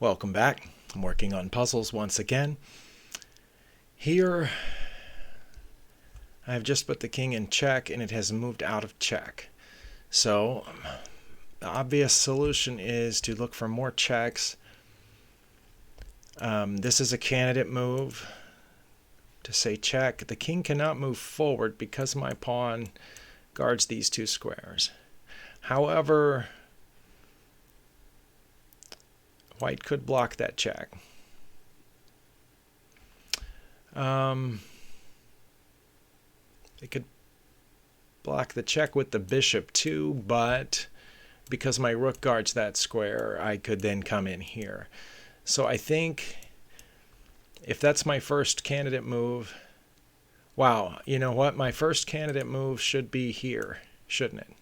Welcome back. I'm working on puzzles once again. Here, I've just put the king in check and it has moved out of check. So, the obvious solution is to look for more checks. This is a candidate move to say check. The king cannot move forward because my pawn guards these two squares. However, white could block that check. It could block the check with the bishop too, but because my rook guards that square, I could then come in here. So I think if that's my first candidate move, wow, you know what? My first candidate move should be here, shouldn't it?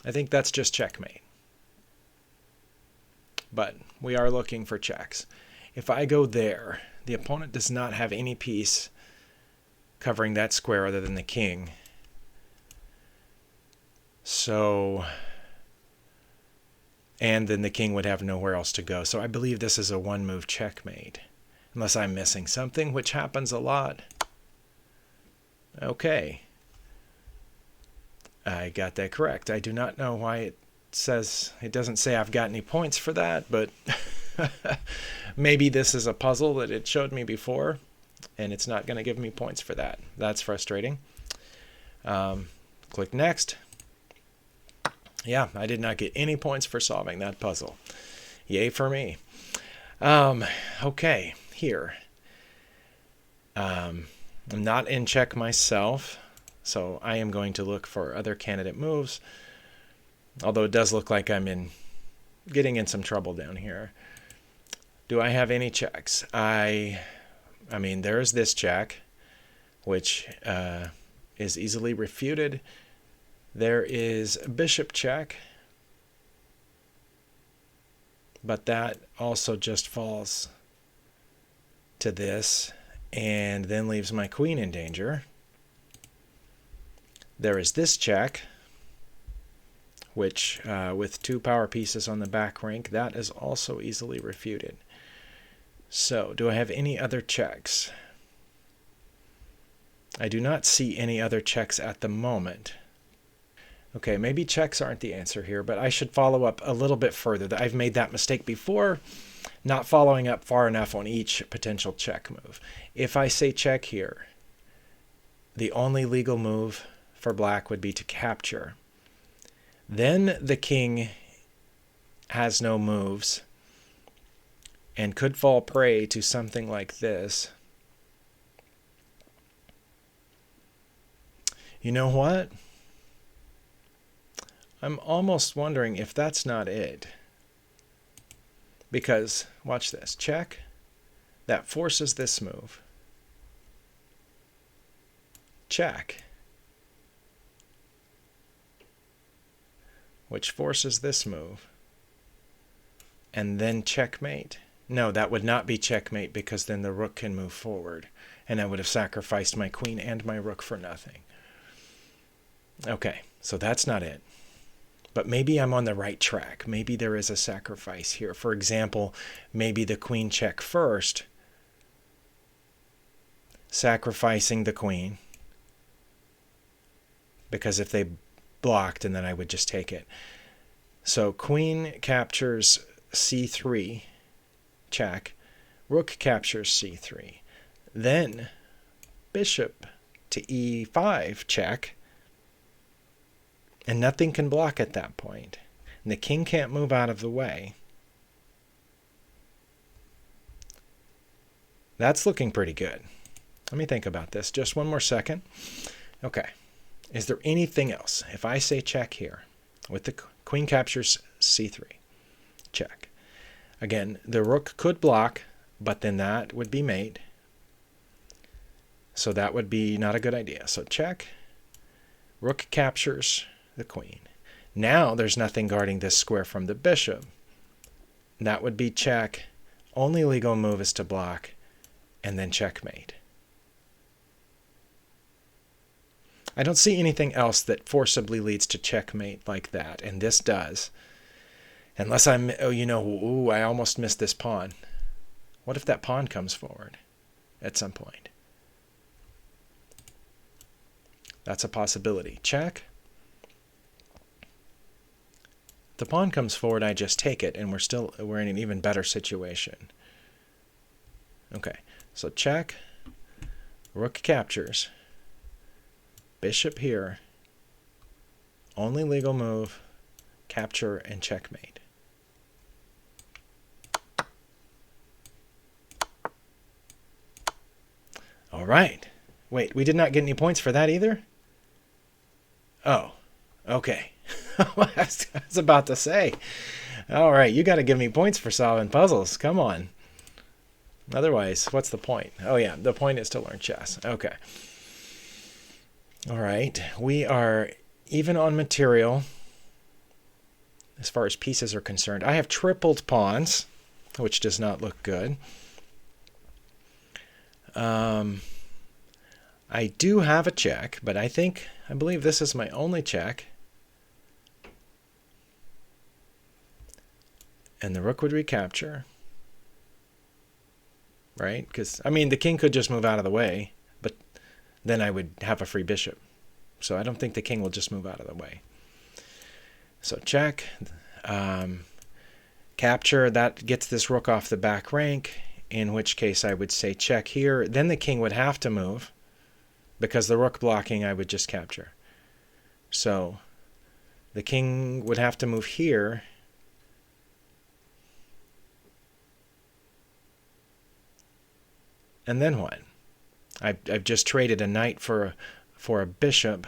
I think that's just checkmate. But we are looking for checks. If I go there, the opponent does not have any piece covering that square other than the king. So, and then the king would have nowhere else to go. So I believe this is a one-move checkmate. Unless I'm missing something, which happens a lot. Okay. I got that correct. I do not know why it doesn't say I've got any points for that, but maybe this is a puzzle that it showed me before, and it's not going to give me points for that. That's frustrating. Click next. Yeah, I did not get any points for solving that puzzle. Yay for me. Okay, here. I'm not in check myself, so I am going to look for other candidate moves. Although it does look like I'm getting in some trouble down here. Do I have any checks? I mean, there's this check, which is easily refuted. There is a bishop check, but that also just falls to this and then leaves my queen in danger. There is this check, which with two power pieces on the back rank, that is also easily refuted. So, do I have any other checks? I do not see any other checks at the moment. Okay, maybe checks aren't the answer here, but I should follow up a little bit further. I've made that mistake before, not following up far enough on each potential check move. If I say check here, the only legal move for black would be to capture. Then the king has no moves and could fall prey to something like this. You know what? I'm almost wondering if that's not it. Because, watch this, check. That forces this move. Check. Which forces this move. And then checkmate. No, that would not be checkmate because then the rook can move forward. And I would have sacrificed my queen and my rook for nothing. Okay, so that's not it. But maybe I'm on the right track. Maybe there is a sacrifice here. For example, maybe the queen check first, sacrificing the queen. Because if they blocked, and then I would just take it. So queen captures c3, check. Rook captures c3. Then bishop to e5, check. And nothing can block at that point. And the king can't move out of the way. That's looking pretty good. Let me think about this just one more second. Okay. Is there anything else? If I say check here, with the queen captures c3, check. Again, the rook could block, but then that would be mate. So that would be not a good idea. So check. Rook captures the queen. Now there's nothing guarding this square from the bishop. That would be check. Only legal move is to block, and then checkmate. I don't see anything else that forcibly leads to checkmate like that, and this does. Unless I'm, oh, ooh, I almost missed this pawn. What if that pawn comes forward at some point? That's a possibility. Check. The pawn comes forward, I just take it, and we're in an even better situation. Okay, so check. Rook captures. Bishop here. Only legal move. Capture and checkmate. All right. Wait, we did not get any points for that either? Oh, okay. I was about to say. All right, you got to give me points for solving puzzles. Come on. Otherwise, what's the point? Oh, yeah, the point is to learn chess. Okay. All right, we are even on material as far as pieces are concerned. I have tripled pawns, which does not look good. I do have a check, but I believe this is my only check. And the rook would recapture. Right? Because, I mean, the king could just move out of the way, but then I would have a free bishop. So I don't think the king will just move out of the way. So check. Capture, that gets this rook off the back rank, in which case I would say check here. Then the king would have to move, because the rook blocking I would just capture. So the king would have to move here. And then what? I've just traded a knight for a bishop,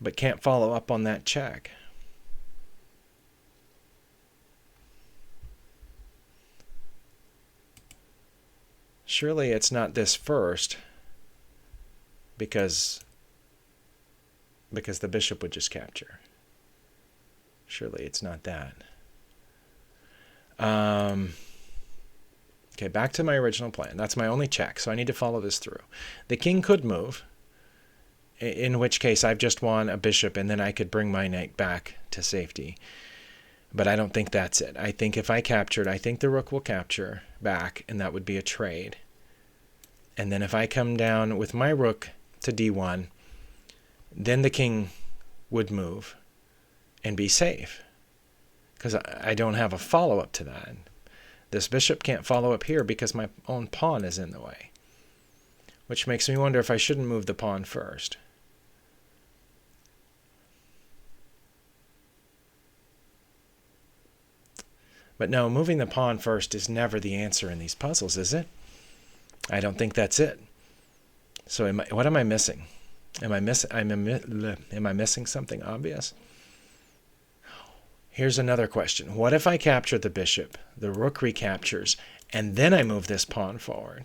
but can't follow up on that check. Surely it's not this first, because the bishop would just capture. Surely it's not that. Okay, back to my original plan. That's my only check, so I need to follow this through. The king could move, in which case I've just won a bishop, and then I could bring my knight back to safety. But I don't think that's it. I think if I captured, I think the rook will capture back, and that would be a trade. And then if I come down with my rook to d1, then the king would move and be safe, because I don't have a follow-up to that. This bishop can't follow up here because my own pawn is in the way, which makes me wonder if I shouldn't move the pawn first. But no, moving the pawn first is never the answer in these puzzles, is it? I don't think that's it. So what am I missing? Am I missing something obvious? Here's another question. What if I capture the bishop, the rook recaptures, and then I move this pawn forward?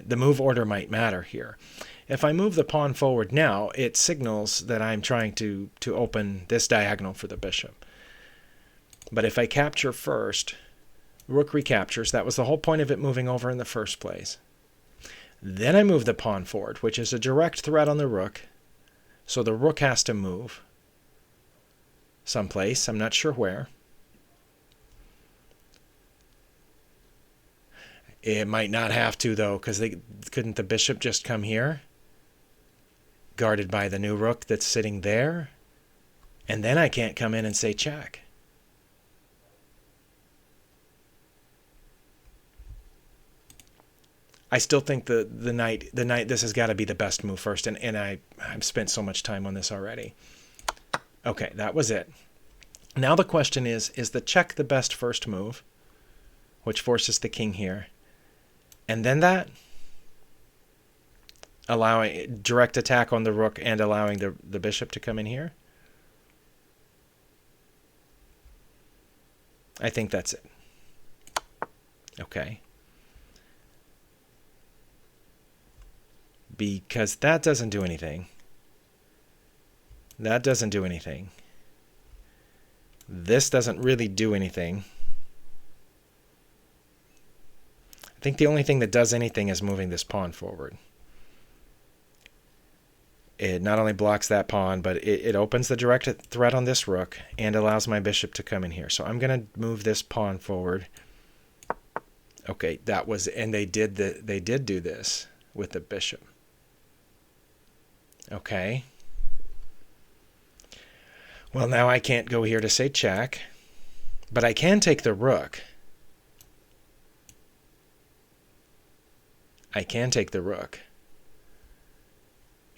The move order might matter here. If I move the pawn forward now, it signals that I'm trying to open this diagonal for the bishop. But if I capture first, rook recaptures. That was the whole point of it moving over in the first place. Then I move the pawn forward, which is a direct threat on the rook. So the rook has to move someplace. I'm not sure where. It might not have to, though, because couldn't the bishop just come here, guarded by the new rook that's sitting there? And then I can't come in and say check. I still think the knight, this has got to be the best move first, and I've spent so much time on this already. Okay, that was it. Now the question is the check the best first move, which forces the king here, and then that? Allowing direct attack on the rook and allowing the bishop to come in here? I think that's it. Okay. Because that doesn't do anything. That doesn't do anything. This doesn't really do anything. I think the only thing that does anything is moving this pawn forward. It not only blocks that pawn, but it opens the direct threat on this rook and allows my bishop to come in here. So I'm going to move this pawn forward. Okay, that was, and they did do this with the bishop. Okay. Well, now I can't go here to say check, but I can take the rook. I can take the rook.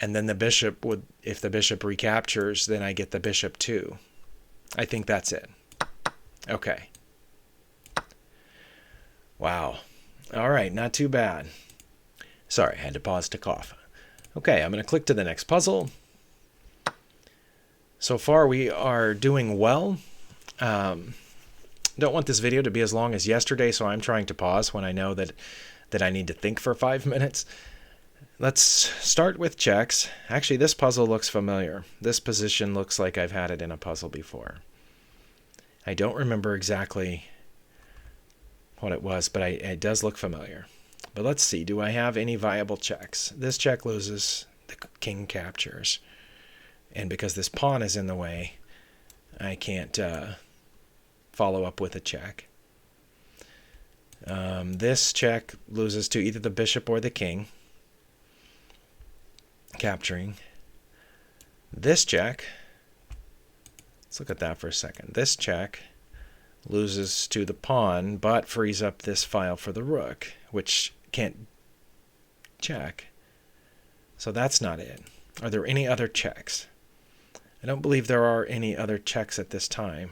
And then the bishop would, if the bishop recaptures, then I get the bishop too. I think that's it. Okay. Wow. All right, not too bad. Sorry, I had to pause to cough. Okay, I'm going to click to the next puzzle. So far we are doing well. Don't want this video to be as long as yesterday, so I'm trying to pause when I know that I need to think for 5 minutes. Let's start with checks. Actually, this puzzle looks familiar. This position looks like I've had it in a puzzle before. I don't remember exactly what it was, but it does look familiar. But let's see, do I have any viable checks? This check loses, the king captures. And because this pawn is in the way, I can't follow up with a check. This check loses to either the bishop or the king, capturing. This check, let's look at that for a second. This check loses to the pawn, but frees up this file for the rook, which can't check. So that's not it. Are there any other checks? I don't believe there are any other checks at this time.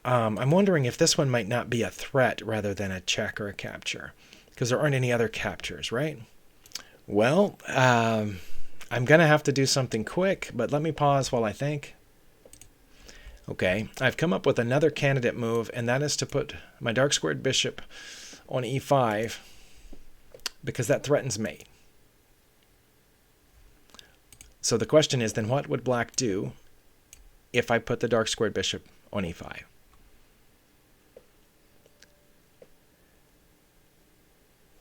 I'm wondering if this one might not be a threat rather than a check or a capture, because there aren't any other captures, right? Well, I'm going to have to do something quick, but let me pause while I think. Okay, I've come up with another candidate move, and that is to put my dark squared bishop on e5, because that threatens mate. So the question is, then what would black do if I put the dark squared bishop on e5?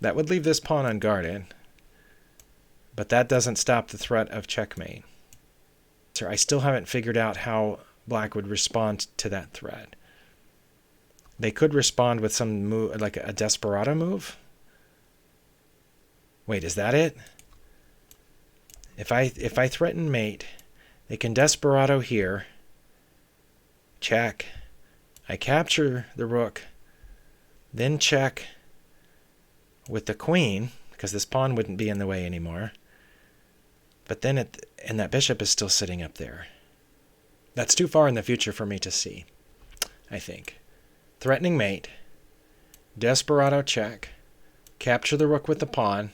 That would leave this pawn unguarded, but that doesn't stop the threat of checkmate. So I still haven't figured out how black would respond to that threat. They could respond with some move, like a desperado move. Wait, is that it? If I threaten mate, they can desperado here. Check. I capture the rook, then check with the queen, because this pawn wouldn't be in the way anymore. But then and that bishop is still sitting up there. That's too far in the future for me to see, I think. Threatening mate, desperado check, capture the rook with the pawn,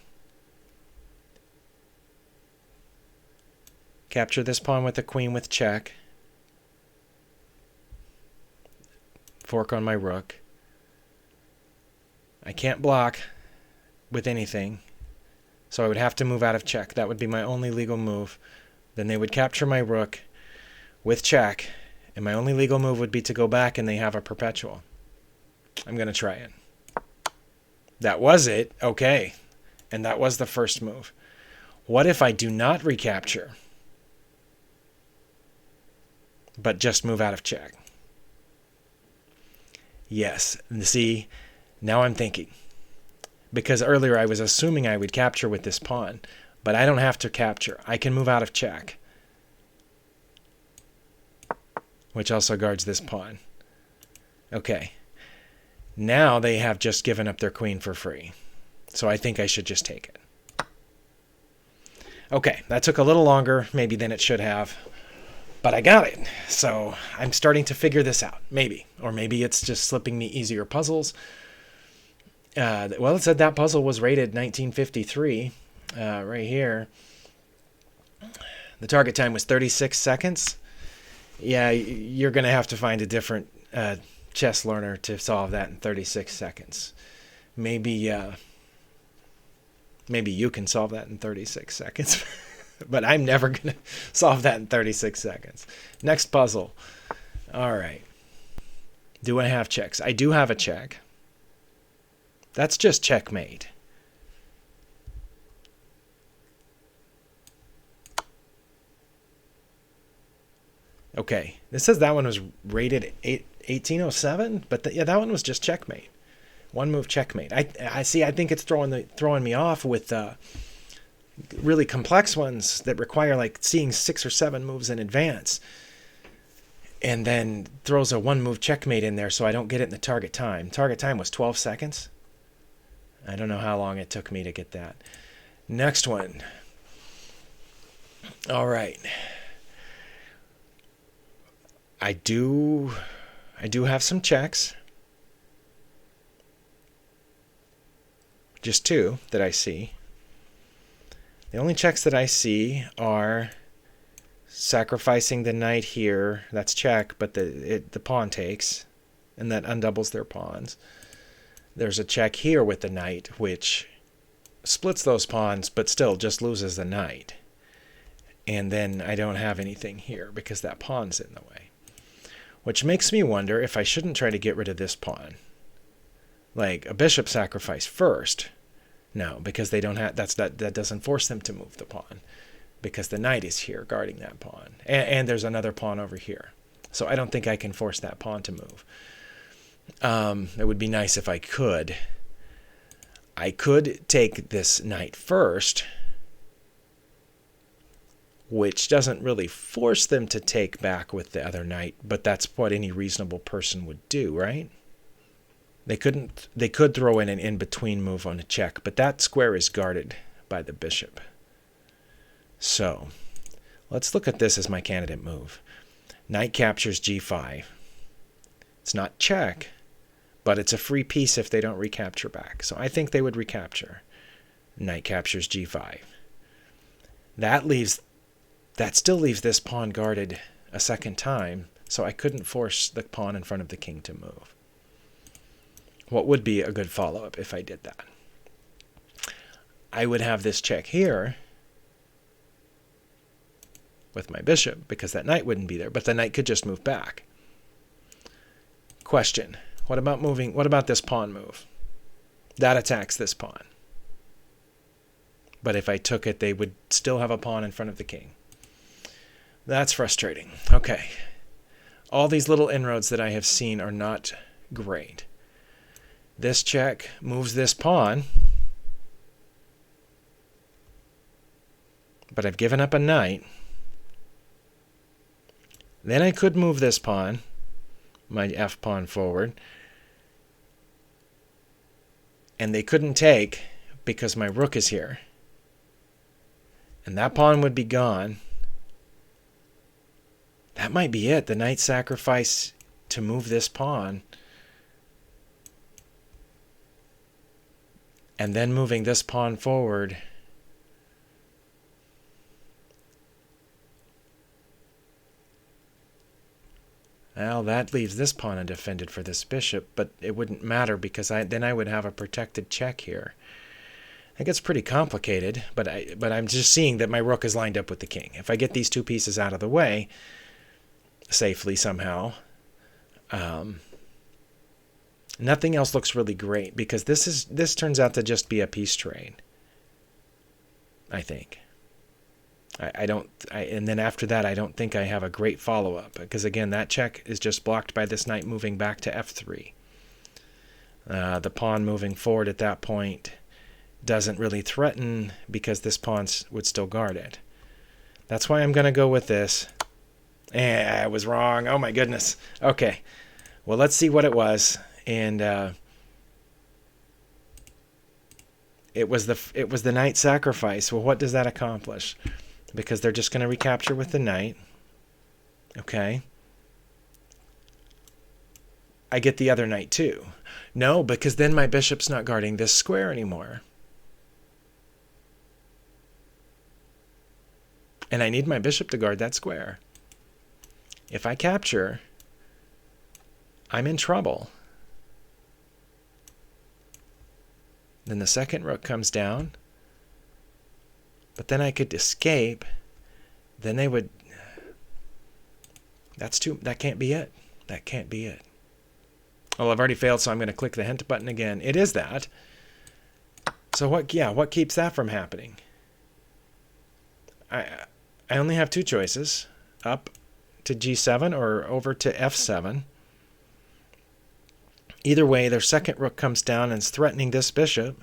capture this pawn with the queen with check, fork on my rook. I can't block with anything, so I would have to move out of check. That would be my only legal move. Then they would capture my rook with check, and my only legal move would be to go back, and they have a perpetual. I'm going to try it. That was it. Okay. And that was the first move. What if I do not recapture, but just move out of check? Yes. See, now I'm thinking. Because earlier I was assuming I would capture with this pawn, but I don't have to capture. I can move out of check, which also guards this pawn. Okay. Now they have just given up their queen for free. So I think I should just take it. Okay, that took a little longer maybe than it should have, but I got it. So I'm starting to figure this out, maybe. Or maybe it's just slipping me easier puzzles. Well, it said that puzzle was rated 1953 right here. The target time was 36 seconds. Yeah, you're going to have to find a different chess learner to solve that in 36 seconds. Maybe you can solve that in 36 seconds. But I'm never going to solve that in 36 seconds. Next puzzle. All right. Do I have checks? I do have a check. That's just checkmate. Okay, this says that one was rated 1807, but yeah, that one was just checkmate. One move checkmate. I see. I think it's throwing me off with really complex ones that require like seeing 6 or 7 moves in advance, and then throws a 1-move checkmate in there so I don't get it in the target time. Target time was 12 seconds. I don't know how long it took me to get that. Next one. All right. I do have some checks. Just 2 that I see. The only checks that I see are sacrificing the knight here. That's check, but the pawn takes, and that undoubles their pawns. There's a check here with the knight, which splits those pawns, but still just loses the knight. And then I don't have anything here because that pawn's in the way. Which makes me wonder if I shouldn't try to get rid of this pawn. Like a bishop sacrifice first. No, because they don't have that doesn't force them to move the pawn. Because the knight is here guarding that pawn. And there's another pawn over here. So I don't think I can force that pawn to move. It would be nice if I could. I could take this knight first, which doesn't really force them to take back with the other knight, but that's what any reasonable person would do, right? They could throw in an in-between move on a check, but that square is guarded by the bishop. So, let's look at this as my candidate move. Knight captures g5. It's not check, but it's a free piece if they don't recapture back. So I think they would recapture. Knight captures g5. That still leaves this pawn guarded a second time, so I couldn't force the pawn in front of the king to move. What would be a good follow-up if I did that? I would have this check here with my bishop, because that knight wouldn't be there, but the knight could just move back. Question, what about this pawn move? That attacks this pawn. But if I took it, they would still have a pawn in front of the king. That's frustrating. Okay. All these little inroads that I have seen are not great. This check moves this pawn. But I've given up a knight. Then I could move this pawn, my f pawn forward. And they couldn't take because my rook is here. And that pawn would be gone. That might be it. The knight sacrifice to move this pawn. And then moving this pawn forward. Well, that leaves this pawn undefended for this bishop, but it wouldn't matter because then I would have a protected check here. It gets pretty complicated, but I'm just seeing that my rook is lined up with the king. If I get these 2 pieces out of the way safely somehow, nothing else looks really great because this turns out to just be a peace trade. I think. And then after that, I don't think I have a great follow-up because again, that check is just blocked by this knight moving back to f3. The pawn moving forward at that point doesn't really threaten because this pawn would still guard it. That's why I'm going to go with this. I was wrong. Oh my goodness. Okay. Well, let's see what it was. And it was the knight sacrifice. Well, what does that accomplish? Because they're just going to recapture with the knight. Okay. I get the other knight too. No, because then my bishop's not guarding this square anymore. And I need my bishop to guard that square. If I capture, I'm in trouble. Then the second rook comes down. But then I could escape. Then they would... That can't be it. That can't be it. Well, I've already failed, so I'm going to click the hint button again. It is that. So what keeps that from happening? I only have 2 choices. Up to g7 or over to f7. Either way, their second rook comes down and is threatening this bishop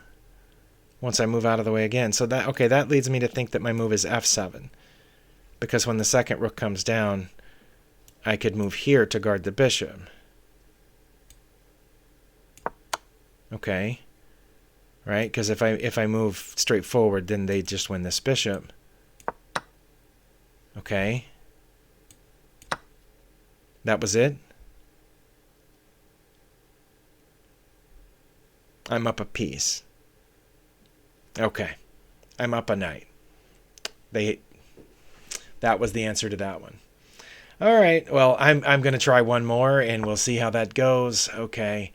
once I move out of the way again. So that leads me to think that my move is f7. Because when the second rook comes down, I could move here to guard the bishop. Okay. Right? Because if I move straight forward, then they just win this bishop. Okay. That was it. I'm up a piece. Okay. I'm up a knight. That was the answer to that one. All right. Well, I'm going to try one more and we'll see how that goes. Okay.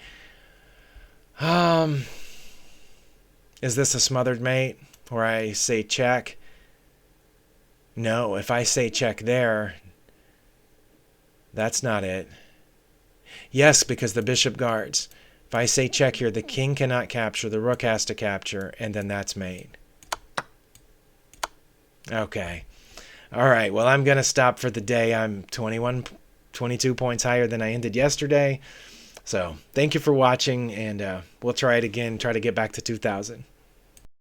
Is this a smothered mate where I say check? No, if I say check there, that's not it. Yes, because the bishop guards. If I say check here, the king cannot capture, the rook has to capture, and then that's mate. Okay. All right, well, I'm going to stop for the day. I'm 22 points higher than I ended yesterday. So thank you for watching, and we'll try it again, try to get back to 2,000.